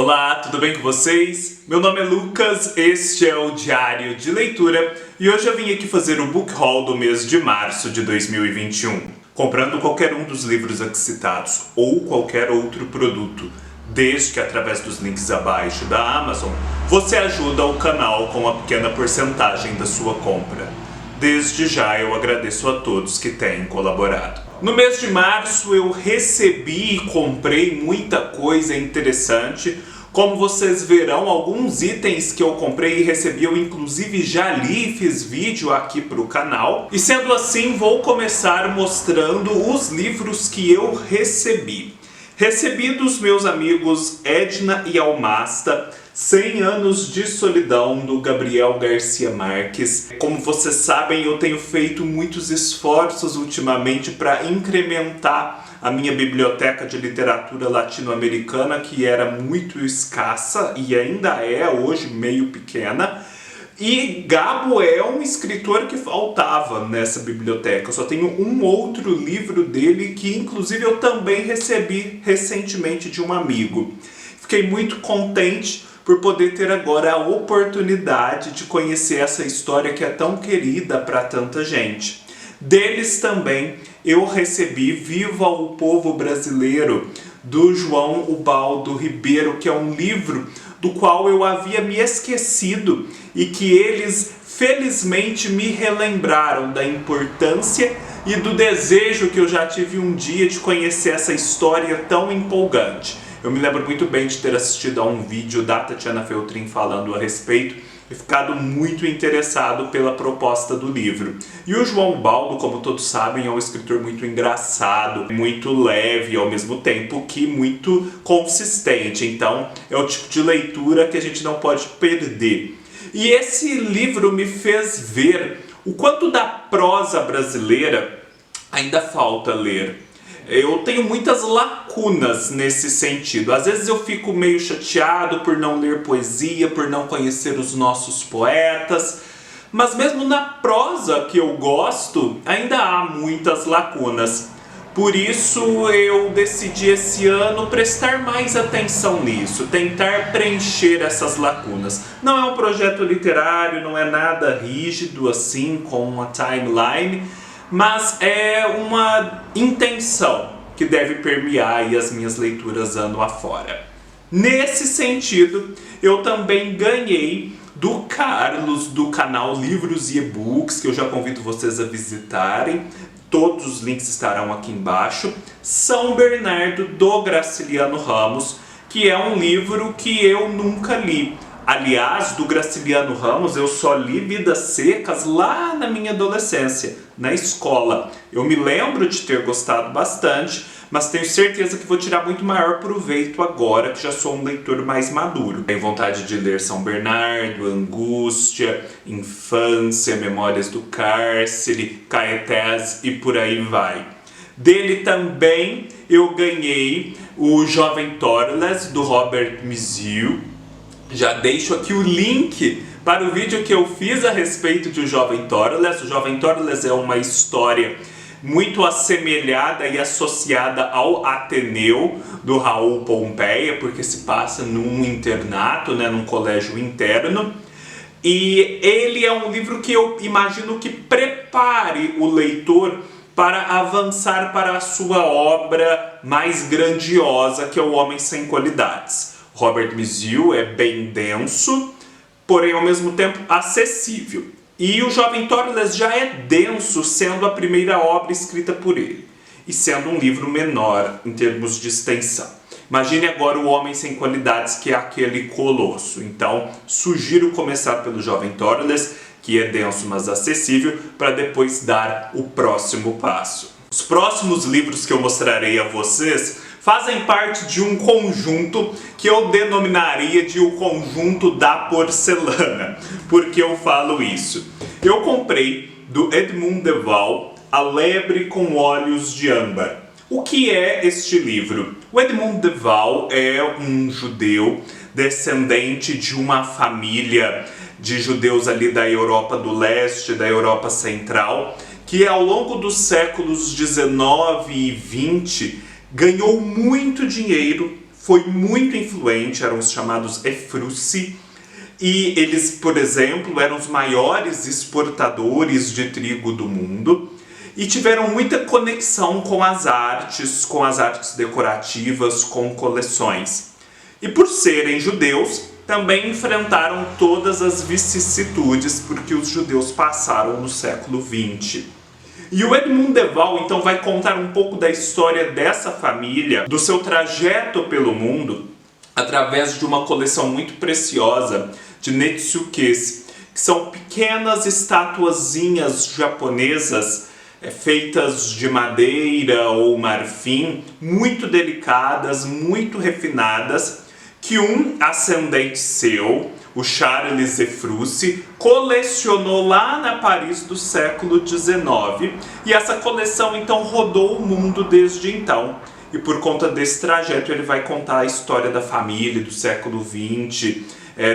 Olá, tudo bem com vocês? Meu nome é Lucas, este é o Diário de Leitura e hoje eu vim aqui fazer o book haul do mês de março de 2021. Comprando qualquer um dos livros aqui citados ou qualquer outro produto, desde que através dos links abaixo da Amazon, você ajuda o canal com uma pequena porcentagem da sua compra. Desde já eu agradeço a todos que têm colaborado. No mês de março eu recebi e comprei muita coisa interessante. Como vocês verão, alguns itens que eu comprei e recebi eu inclusive já li e fiz vídeo aqui para o canal. E sendo assim, vou começar mostrando os livros que eu recebi. Recebi dos meus amigos Edna e Almasta, 100 Anos de Solidão, do Gabriel Garcia Marques. Como vocês sabem, eu tenho feito muitos esforços ultimamente para incrementar a minha biblioteca de literatura latino-americana, que era muito escassa e ainda é hoje meio pequena. E Gabo é um escritor que faltava nessa biblioteca. Eu só tenho um outro livro dele que inclusive eu também recebi recentemente de um amigo. Fiquei muito contente por poder ter agora a oportunidade de conhecer essa história que é tão querida para tanta gente. Deles também eu recebi Viva o Povo Brasileiro, do João Ubaldo Ribeiro, que é um livro do qual eu havia me esquecido e que eles felizmente me relembraram da importância e do desejo que eu já tive um dia de conhecer essa história tão empolgante. Eu me lembro muito bem de ter assistido a um vídeo da Tatiana Feltrin falando a respeito e ficado muito interessado pela proposta do livro. E o João Ubaldo, como todos sabem, é um escritor muito engraçado, muito leve e ao mesmo tempo que muito consistente. Então é o tipo de leitura que a gente não pode perder. E esse livro me fez ver o quanto da prosa brasileira ainda falta ler. Eu tenho muitas lacunas nesse sentido. Às vezes eu fico meio chateado por não ler poesia, por não conhecer os nossos poetas. Mas mesmo na prosa que eu gosto, ainda há muitas lacunas. Por isso eu decidi esse ano prestar mais atenção nisso, tentar preencher essas lacunas. Não é um projeto literário, não é nada rígido assim, com uma timeline, mas é uma intenção que deve permear aí as minhas leituras ano afora. Nesse sentido, eu também ganhei do Carlos, do canal Livros e E-Books, que eu já convido vocês a visitarem. Todos os links estarão aqui embaixo. São Bernardo, do Graciliano Ramos, que é um livro que eu nunca li. Aliás, do Graciliano Ramos eu só li Vidas Secas lá na minha adolescência, na escola. Eu me lembro de ter gostado bastante, mas tenho certeza que vou tirar muito maior proveito agora que já sou um leitor mais maduro. Tenho vontade de ler São Bernardo, Angústia, Infância, Memórias do Cárcere, Caetés e por aí vai. Dele também eu ganhei o Jovem Torles, do Robert Musil. Já deixo aqui o link para o vídeo que eu fiz a respeito de O Jovem Torles. O Jovem Torles é uma história muito assemelhada e associada ao Ateneu, do Raul Pompeia, porque se passa num internato, num colégio interno. E ele é um livro que eu imagino que prepare o leitor para avançar para a sua obra mais grandiosa, que é O Homem Sem Qualidades. Robert Musil é bem denso, porém ao mesmo tempo acessível. E o Jovem Torles já é denso, sendo a primeira obra escrita por ele, e sendo um livro menor em termos de extensão. Imagine agora O Homem Sem Qualidades, que é aquele colosso. Então, sugiro começar pelo Jovem Torles, que é denso, mas acessível, para depois dar o próximo passo. Os próximos livros que eu mostrarei a vocês fazem parte de um conjunto que eu denominaria de o conjunto da porcelana. Por que eu falo isso? Eu comprei do Edmund de Waal A Lebre com Olhos de Âmbar. O que é este livro? O Edmund de Waal é um judeu descendente de uma família de judeus ali da Europa do Leste, da Europa Central, que ao longo dos séculos 19 e 20 ganhou muito dinheiro foi muito influente, eram os chamados Efrussi, e eles, por exemplo, eram os maiores exportadores de trigo do mundo e tiveram muita conexão com as artes decorativas, com coleções. E por serem judeus, também enfrentaram todas as vicissitudes porque os judeus passaram no século XX. E o Edmund de Waal, então, vai contar um pouco da história dessa família, do seu trajeto pelo mundo, através de uma coleção muito preciosa de netsukes, que são pequenas estatuazinhas japonesas feitas de madeira ou marfim, muito delicadas, muito refinadas, que um ascendente seu, o Charles Efrussi, colecionou lá na Paris do século XIX, e essa coleção então rodou o mundo desde então. E por conta desse trajeto ele vai contar a história da família do século XX,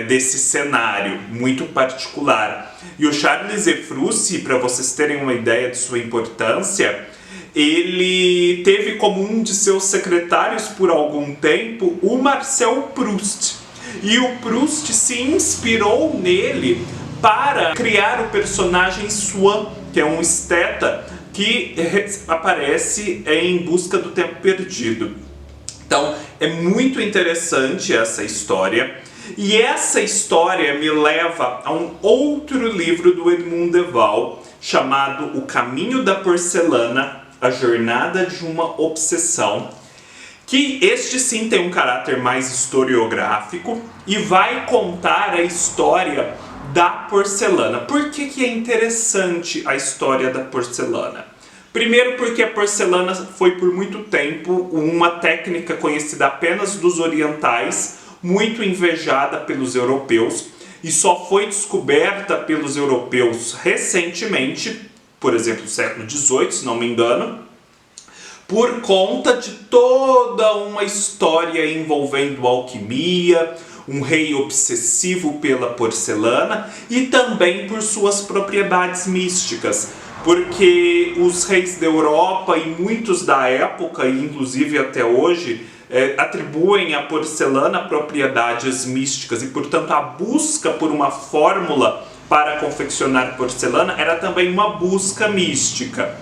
desse cenário muito particular. E o Charles Efrussi, para vocês terem uma ideia de sua importância, ele teve como um de seus secretários por algum tempo o Marcel Proust. E o Proust se inspirou nele para criar o personagem Swann, que é um esteta que aparece em Busca do Tempo Perdido. Então, é muito interessante essa história. E essa história me leva a um outro livro do Edmund de Waal, chamado O Caminho da Porcelana, A Jornada de uma Obsessão, que este sim tem um caráter mais historiográfico e vai contar a história da porcelana. Por que é interessante a história da porcelana? Primeiro porque a porcelana foi por muito tempo uma técnica conhecida apenas dos orientais, muito invejada pelos europeus, e só foi descoberta pelos europeus recentemente, por exemplo, no século XVIII, se não me engano, por conta de toda uma história envolvendo alquimia, um rei obsessivo pela porcelana e também por suas propriedades místicas, porque os reis da Europa e muitos da época, e inclusive até hoje, atribuem à porcelana propriedades místicas e, portanto, a busca por uma fórmula para confeccionar porcelana era também uma busca mística.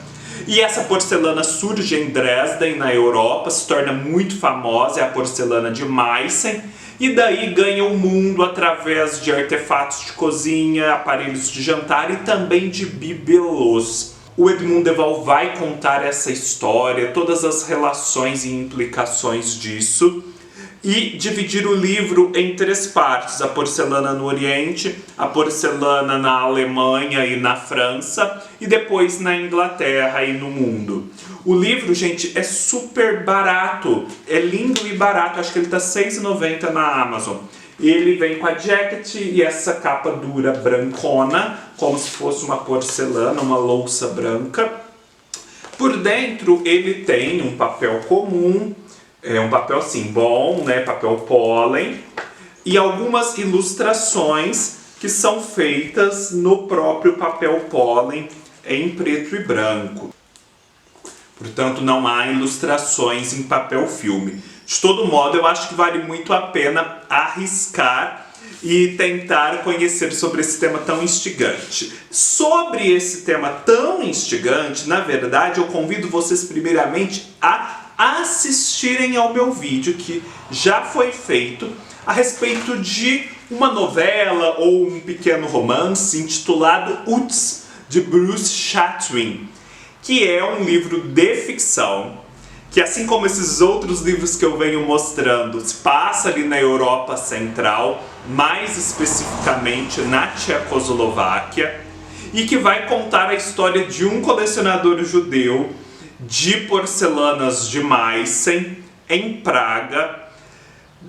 E essa porcelana surge em Dresden, na Europa, se torna muito famosa, é a porcelana de Meissen, e daí ganha o mundo através de artefatos de cozinha, aparelhos de jantar e também de bibelôs. O Edmund de Waal vai contar essa história, todas as relações e implicações disso, e dividir o livro em 3 partes: a porcelana no Oriente, a porcelana na Alemanha e na França, e depois na Inglaterra e no mundo. O livro, gente, é super barato, é lindo e barato, acho que ele está R$ 6,90 na Amazon. Ele vem com a jacket e essa capa dura brancona, como se fosse uma porcelana, uma louça branca. Por dentro ele tem um papel comum, um papel assim bom, né, papel pólen, e algumas ilustrações que são feitas no próprio papel pólen em preto e branco. Portanto, não há ilustrações em papel filme. De todo modo, eu acho que vale muito a pena arriscar e tentar conhecer sobre esse tema tão instigante. Sobre esse tema tão instigante, na verdade, eu convido vocês primeiramente a assistirem ao meu vídeo que já foi feito a respeito de uma novela ou um pequeno romance intitulado Uts, de Bruce Chatwin, que é um livro de ficção que, assim como esses outros livros que eu venho mostrando, se passa ali na Europa Central, mais especificamente na Tchecoslováquia, e que vai contar a história de um colecionador judeu de porcelanas de Meissen, em Praga,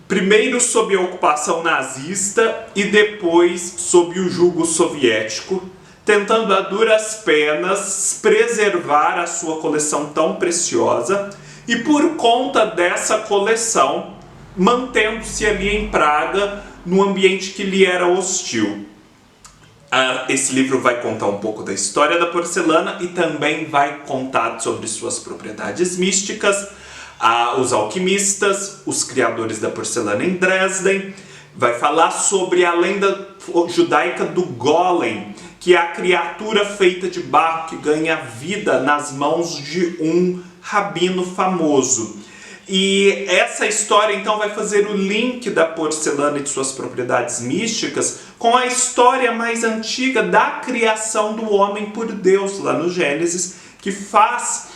primeiro sob a ocupação nazista e depois sob o jugo soviético, tentando a duras penas preservar a sua coleção tão preciosa e, por conta dessa coleção, mantendo-se ali em Praga, num ambiente que lhe era hostil. Esse livro vai contar um pouco da história da porcelana e também vai contar sobre suas propriedades místicas, Os alquimistas, os criadores da porcelana em Dresden. Vai falar sobre a lenda judaica do Golem, que é a criatura feita de barro que ganha vida nas mãos de um rabino famoso. E essa história então vai fazer o link da porcelana e de suas propriedades místicas com a história mais antiga da criação do homem por Deus, lá no Gênesis, que faz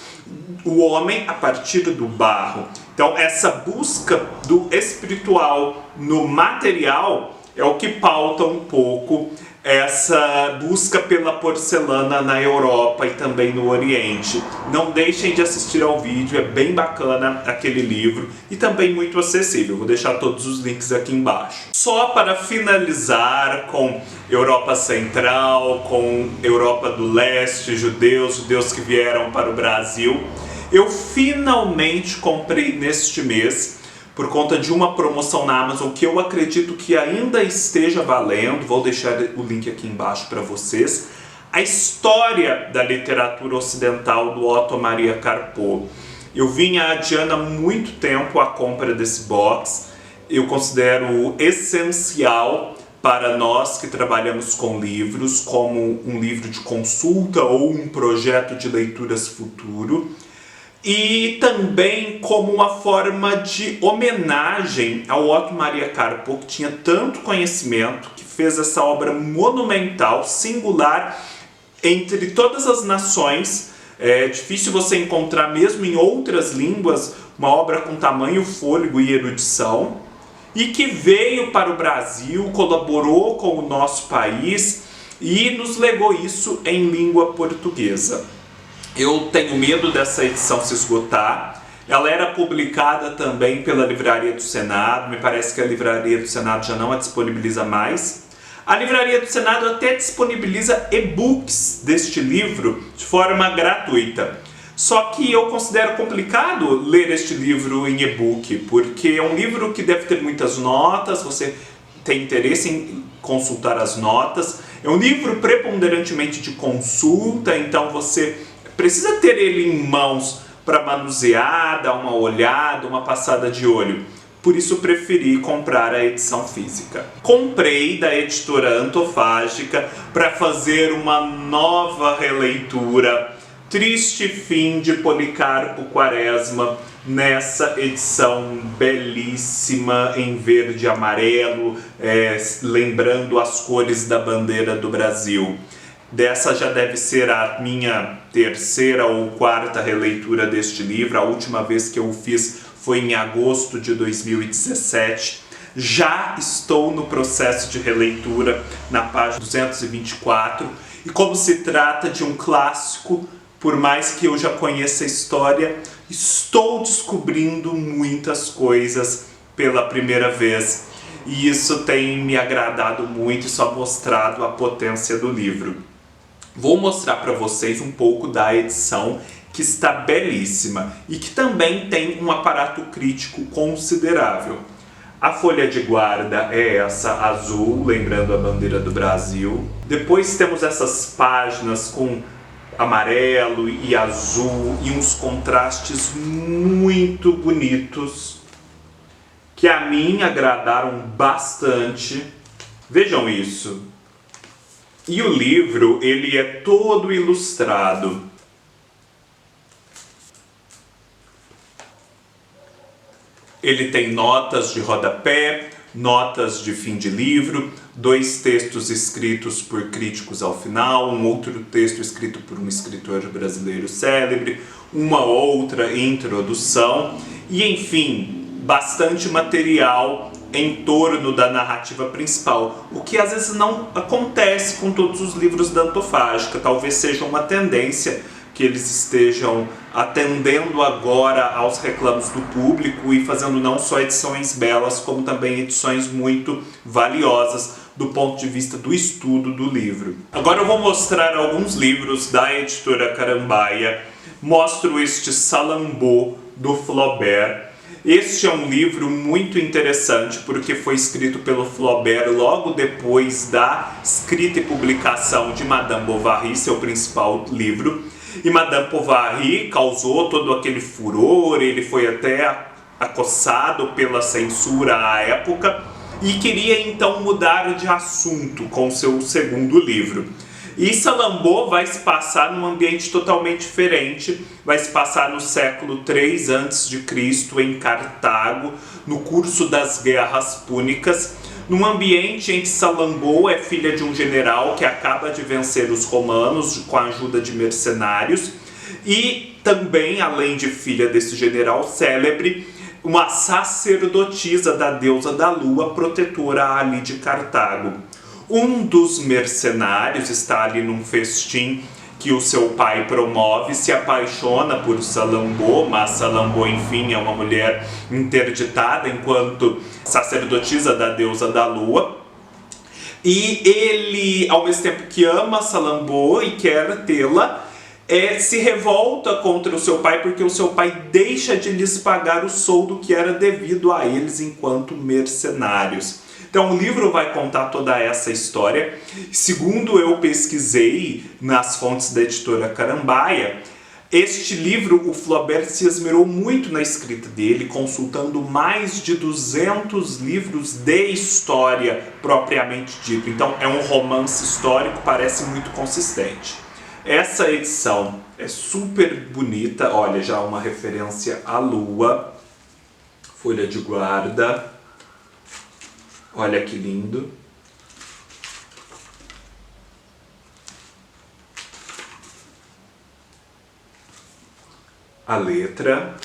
o homem a partir do barro. Então essa busca do espiritual no material é o que pauta um pouco essa busca pela porcelana na Europa e também no Oriente. Não deixem de assistir ao vídeo, é bem bacana aquele livro e também muito acessível. Vou deixar todos os links aqui embaixo. Só para finalizar com Europa Central, com Europa do Leste, judeus que vieram para o Brasil, eu finalmente comprei neste mês, por conta de uma promoção na Amazon que eu acredito que ainda esteja valendo, vou deixar o link aqui embaixo para vocês, a história da literatura ocidental do Otto Maria Carpo. Eu vinha adiando há muito tempo a compra desse box, eu considero essencial para nós que trabalhamos com livros, como um livro de consulta ou um projeto de leituras futuro. E também como uma forma de homenagem ao Otto Maria Carpo, que tinha tanto conhecimento, que fez essa obra monumental, singular, entre todas as nações. É difícil você encontrar, mesmo em outras línguas, uma obra com tamanho, fôlego e erudição, e que veio para o Brasil, colaborou com o nosso país e nos legou isso em língua portuguesa. Eu tenho medo dessa edição se esgotar. Ela era publicada também pela Livraria do Senado. Me parece que a Livraria do Senado já não a disponibiliza mais. A Livraria do Senado até disponibiliza e-books deste livro de forma gratuita. Só que eu considero complicado ler este livro em e-book, porque é um livro que deve ter muitas notas, você tem interesse em consultar as notas. É um livro preponderantemente de consulta, então você precisa ter ele em mãos para manusear, dar uma olhada, uma passada de olho. Por isso preferi comprar a edição física. Comprei da editora Antofágica para fazer uma nova releitura, Triste Fim de Policarpo Quaresma, nessa edição belíssima em verde e amarelo, lembrando as cores da bandeira do Brasil. Dessa já deve ser a minha terceira ou quarta releitura deste livro. A última vez que eu o fiz foi em agosto de 2017. Já estou no processo de releitura na página 224. E como se trata de um clássico, por mais que eu já conheça a história, estou descobrindo muitas coisas pela primeira vez. E isso tem me agradado muito e só mostrado a potência do livro. Vou mostrar para vocês um pouco da edição, que está belíssima e que também tem um aparato crítico considerável. A folha de guarda é essa azul, lembrando a bandeira do Brasil. Depois temos essas páginas com amarelo e azul e uns contrastes muito bonitos que a mim agradaram bastante. Vejam isso. E o livro, ele é todo ilustrado. Ele tem notas de rodapé, notas de fim de livro, 2 textos escritos por críticos ao final, um outro texto escrito por um escritor brasileiro célebre, uma outra introdução e, enfim, bastante material em torno da narrativa principal, o que às vezes não acontece com todos os livros da Antofágica. Talvez seja uma tendência que eles estejam atendendo agora aos reclamos do público e fazendo não só edições belas, como também edições muito valiosas do ponto de vista do estudo do livro. Agora eu vou mostrar alguns livros da editora Carambaia. Mostro este Salambô, do Flaubert. Este é um livro muito interessante porque foi escrito pelo Flaubert logo depois da escrita e publicação de Madame Bovary, seu principal livro. E Madame Bovary causou todo aquele furor, ele foi até acossado pela censura à época e queria então mudar de assunto com seu segundo livro. E Salammbô vai se passar num ambiente totalmente diferente, vai se passar no século III a.C., em Cartago, no curso das Guerras Púnicas, num ambiente em que Salammbô é filha de um general que acaba de vencer os romanos com a ajuda de mercenários, e também, além de filha desse general célebre, uma sacerdotisa da deusa da lua, protetora ali de Cartago. Um dos mercenários está ali num festim que o seu pai promove, se apaixona por Salammbô, mas Salammbô, enfim, é uma mulher interditada enquanto sacerdotisa da deusa da lua. E ele, ao mesmo tempo que ama Salammbô e quer tê-la, se revolta contra o seu pai porque o seu pai deixa de lhes pagar o soldo que era devido a eles enquanto mercenários. Então o livro vai contar toda essa história. Segundo eu pesquisei nas fontes da editora Carambaia, este livro, o Flaubert se esmerou muito na escrita dele, consultando mais de 200 livros de história propriamente dito. Então é um romance histórico, parece muito consistente. Essa edição é super bonita, olha, já uma referência à lua, folha de guarda, olha que lindo. A letra,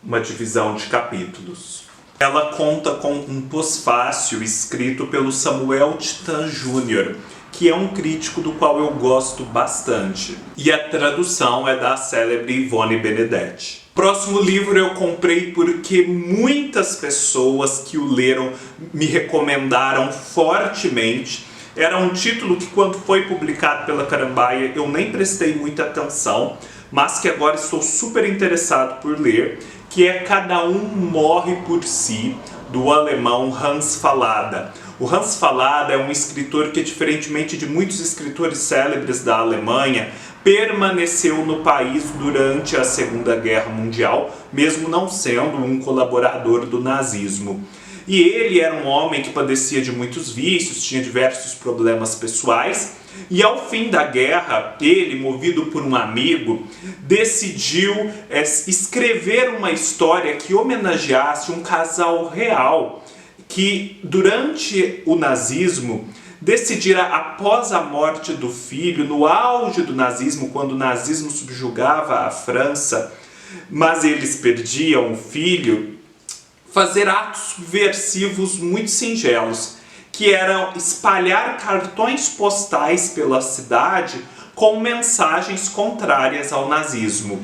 uma divisão de capítulos. Ela conta com um pós-fácil escrito pelo Samuel Titan Jr., que é um crítico do qual eu gosto bastante. E a tradução é da célebre Ivone Benedetti. Próximo livro eu comprei porque muitas pessoas que o leram me recomendaram fortemente. Era um título que, quando foi publicado pela Carambaia, eu nem prestei muita atenção, mas que agora estou super interessado por ler, que é Cada Um Morre por Si, do alemão Hans Fallada. O Hans Fallada é um escritor que, diferentemente de muitos escritores célebres da Alemanha, permaneceu no país durante a Segunda Guerra Mundial, mesmo não sendo um colaborador do nazismo. E ele era um homem que padecia de muitos vícios, tinha diversos problemas pessoais, e ao fim da guerra, ele, movido por um amigo, decidiu escrever uma história que homenageasse um casal real que, durante o nazismo, decidira, após a morte do filho, no auge do nazismo, quando o nazismo subjugava a França, mas eles perdiam o filho, fazer atos subversivos muito singelos, que eram espalhar cartões postais pela cidade com mensagens contrárias ao nazismo.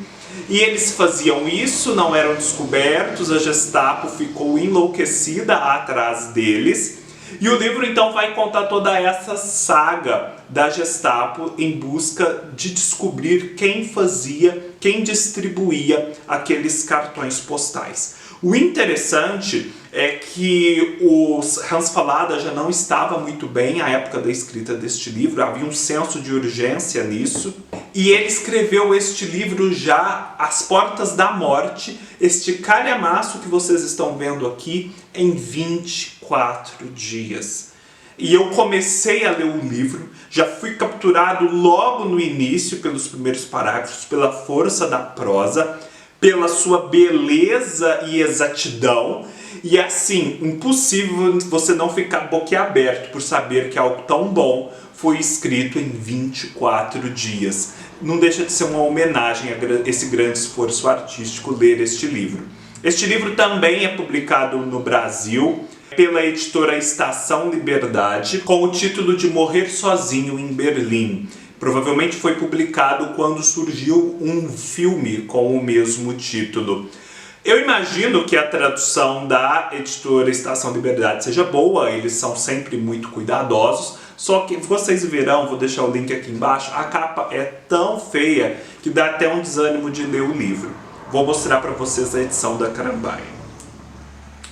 E eles faziam isso, não eram descobertos, a Gestapo ficou enlouquecida atrás deles. E o livro então vai contar toda essa saga da Gestapo em busca de descobrir quem fazia, quem distribuía aqueles cartões postais. O interessante é que o Hans Fallada já não estava muito bem à época da escrita deste livro, havia um senso de urgência nisso, e ele escreveu este livro já às portas da morte, este calhamaço que vocês estão vendo aqui, em 24 dias. E eu comecei a ler o livro, já fui capturado logo no início pelos primeiros parágrafos, pela força da prosa, pela sua beleza e exatidão, e assim, impossível você não ficar boquiaberto por saber que algo tão bom foi escrito em 24 dias. Não deixa de ser uma homenagem a esse grande esforço artístico ler este livro. Este livro também é publicado no Brasil pela editora Estação Liberdade, com o título de Morrer Sozinho em Berlim. Provavelmente foi publicado quando surgiu um filme com o mesmo título. Eu imagino que a tradução da editora Estação Liberdade seja boa, eles são sempre muito cuidadosos, só que vocês verão, vou deixar o link aqui embaixo, a capa é tão feia que dá até um desânimo de ler o livro. Vou mostrar para vocês a edição da Carambaia.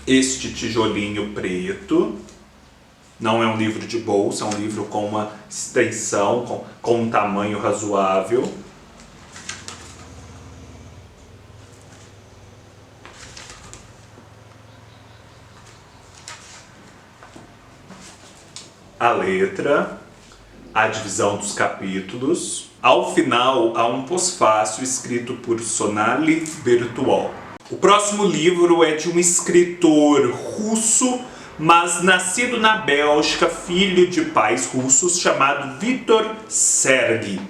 Este tijolinho preto. Não é um livro de bolsa, é um livro com uma extensão, com um tamanho razoável. a letra, a divisão dos capítulos. Ao final, há um pós-fácil escrito por Sonali Bertuol. O próximo livro é de um escritor russo, mas nascido na Bélgica, filho de pais russos, chamado Viktor Serge,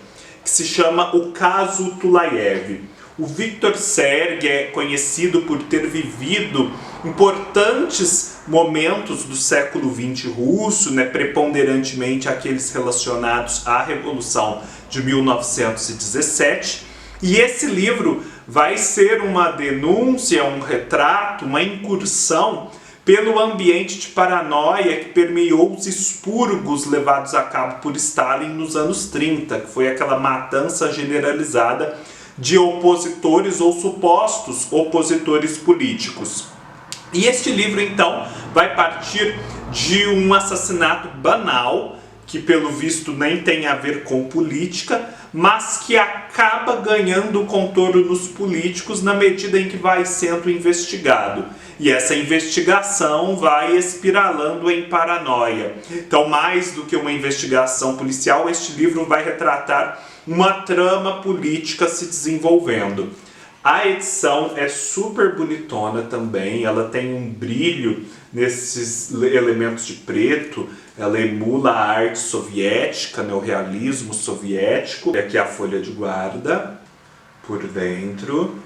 que se chama O Caso Tulaev. O Viktor Serge é conhecido por ter vivido importantes momentos do século XX russo, preponderantemente aqueles relacionados à Revolução de 1917. E esse livro vai ser uma denúncia, um retrato, uma incursão pelo ambiente de paranoia que permeou os expurgos levados a cabo por Stalin nos anos 30, que foi aquela matança generalizada de opositores ou supostos opositores políticos. E este livro, então, vai partir de um assassinato banal, que pelo visto nem tem a ver com política, mas que acaba ganhando contornos políticos na medida em que vai sendo investigado. E essa investigação vai espiralando em paranoia. Então, mais do que uma investigação policial, este livro vai retratar uma trama política se desenvolvendo. A edição é super bonitona também, ela tem um brilho nesses elementos de preto, ela emula a arte soviética, o realismo soviético. Aqui a folha de guarda, por dentro,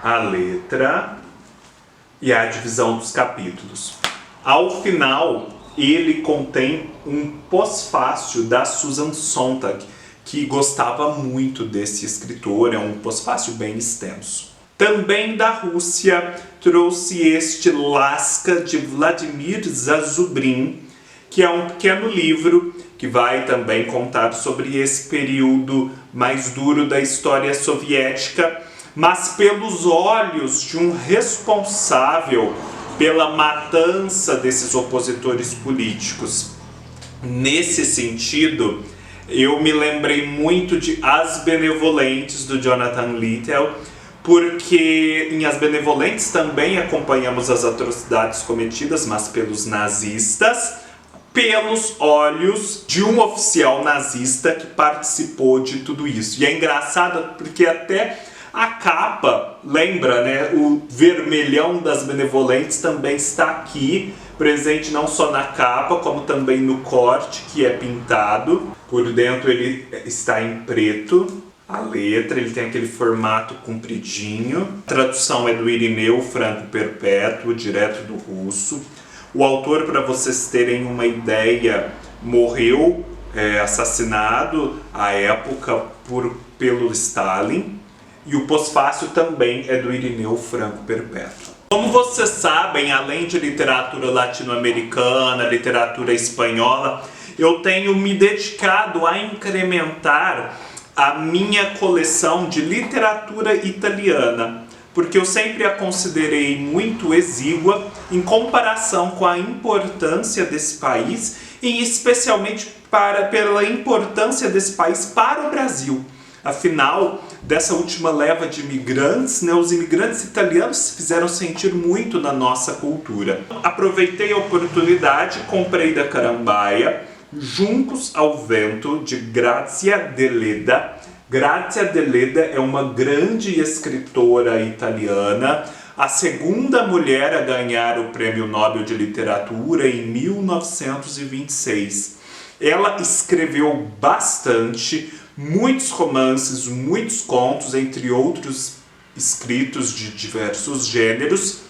a letra e a divisão dos capítulos. Ao final, ele contém um pós-fácil da Susan Sontag, que gostava muito desse escritor, é um pós-fácil bem extenso. Também da Rússia trouxe este Laska de Vladimir Zazubrin, que é um pequeno livro que vai também contar sobre esse período mais duro da história soviética, mas pelos olhos de um responsável pela matança desses opositores políticos. Nesse sentido, eu me lembrei muito de As Benevolentes, do Jonathan Littell, porque em As Benevolentes também acompanhamos as atrocidades cometidas, mas pelos nazistas, pelos olhos de um oficial nazista que participou de tudo isso. E é engraçado porque até a capa, lembra, o vermelhão das Benevolentes também está aqui, presente não só na capa, como também no corte, que é pintado. Por dentro ele está em preto. A letra, ele tem aquele formato compridinho. A tradução é do Irineu Franco Perpétuo, direto do russo. O autor, para vocês terem uma ideia, morreu assassinado à época pelo Stalin. E o pós-fácil também é do Irineu Franco Perpétuo. Como vocês sabem, além de literatura latino-americana, literatura espanhola, eu tenho me dedicado a incrementar a minha coleção de literatura italiana, porque eu sempre a considerei muito exígua em comparação com a importância desse país e especialmente pela importância desse país para o Brasil. Afinal, dessa última leva de imigrantes, os imigrantes italianos se fizeram sentir muito na nossa cultura. Aproveitei a oportunidade, comprei da Carambaia Juncos ao Vento, de Grazia Deledda. Grazia Deledda é uma grande escritora italiana, a segunda mulher a ganhar o Prêmio Nobel de Literatura em 1926. Ela escreveu bastante, muitos romances, muitos contos, entre outros escritos de diversos gêneros,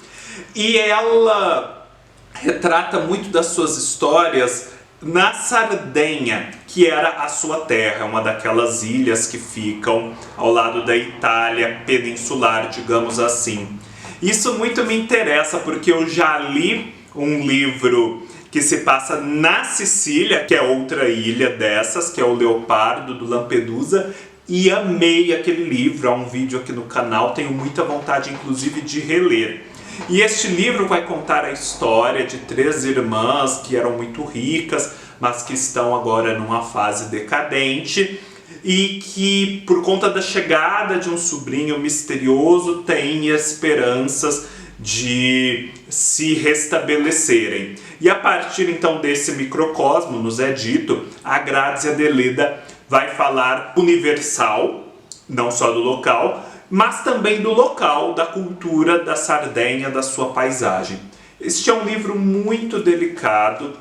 e ela retrata muito das suas histórias na Sardenha, que era a sua terra, uma daquelas ilhas que ficam ao lado da Itália peninsular, digamos assim. Isso muito me interessa porque eu já li um livro que se passa na Sicília, que é outra ilha dessas, que é o Leopardo, do Lampedusa, e amei aquele livro. Há um vídeo aqui no canal, tenho muita vontade inclusive de reler. E este livro vai contar a história de 3 irmãs que eram muito ricas, mas que estão agora numa fase decadente e que, por conta da chegada de um sobrinho misterioso, têm esperanças de se restabelecerem. E a partir então desse microcosmo, nos é dito, a Grazia Deledda vai falar universal, não só do local, mas também do local, da cultura da Sardenha, da sua paisagem. Este é um livro muito delicado,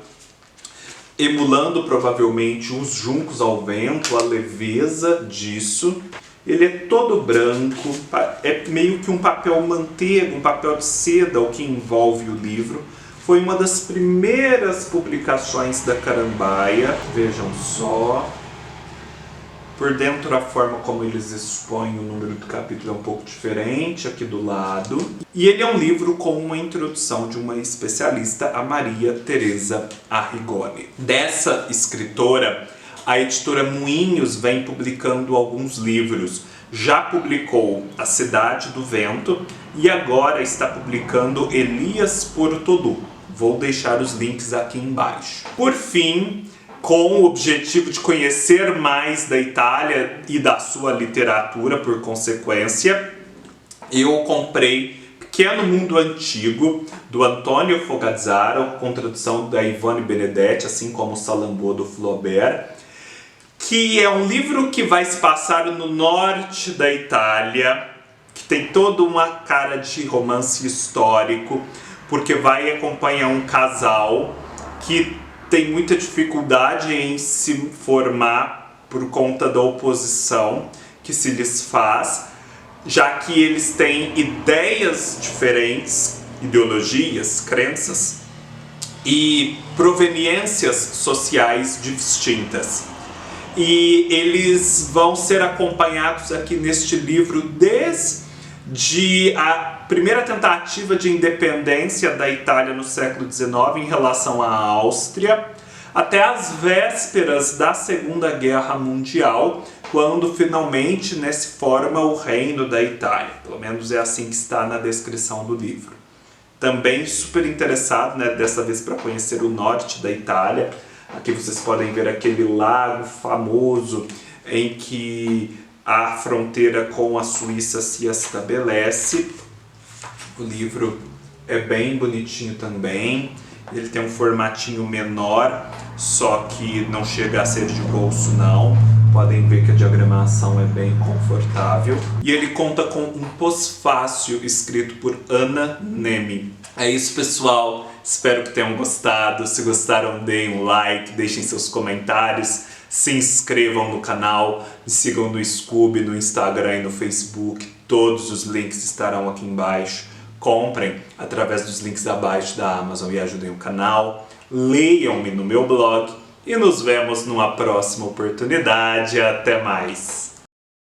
emulando provavelmente os juncos ao vento, a leveza disso. Ele é todo branco, é meio que um papel manteiga, um papel de seda o que envolve o livro. Foi uma das primeiras publicações da Carambaia, vejam só. Por dentro a forma como eles expõem o número do capítulo é um pouco diferente aqui do lado. E ele é um livro com uma introdução de uma especialista, a Maria Teresa Arrigoni. Dessa escritora, a editora Moinhos vem publicando alguns livros. Já publicou A Cidade do Vento e agora está publicando Elias Portolù. Vou deixar os links aqui embaixo. Por fim, com o objetivo de conhecer mais da Itália e da sua literatura, por consequência, eu comprei Pequeno Mundo Antigo, do Antonio Fogazzaro, com tradução da Ivone Benedetti, assim como Salambô do Flaubert, que é um livro que vai se passar no norte da Itália, que tem toda uma cara de romance histórico, porque vai acompanhar um casal que tem muita dificuldade em se formar por conta da oposição que se lhes faz, já que eles têm ideias diferentes, ideologias, crenças e proveniências sociais distintas. E eles vão ser acompanhados aqui neste livro desde a primeira tentativa de independência da Itália no século XIX em relação à Áustria, até as vésperas da Segunda Guerra Mundial, quando finalmente se forma o Reino da Itália. Pelo menos é assim que está na descrição do livro. Também super interessado, dessa vez para conhecer o norte da Itália. Aqui vocês podem ver aquele lago famoso em que a fronteira com a Suíça se estabelece. O livro é bem bonitinho também. Ele tem um formatinho menor, só que não chega a ser de bolso não. Podem ver que a diagramação é bem confortável. E ele conta com um pós-fácil escrito por Anna Nemi. É isso, pessoal. Espero que tenham gostado. Se gostaram, deem um like, deixem seus comentários, se inscrevam no canal, me sigam no Scoob, no Instagram e no Facebook. Todos os links estarão aqui embaixo. Comprem através dos links abaixo da Amazon e ajudem o canal. Leiam-me no meu blog e nos vemos numa próxima oportunidade. Até mais!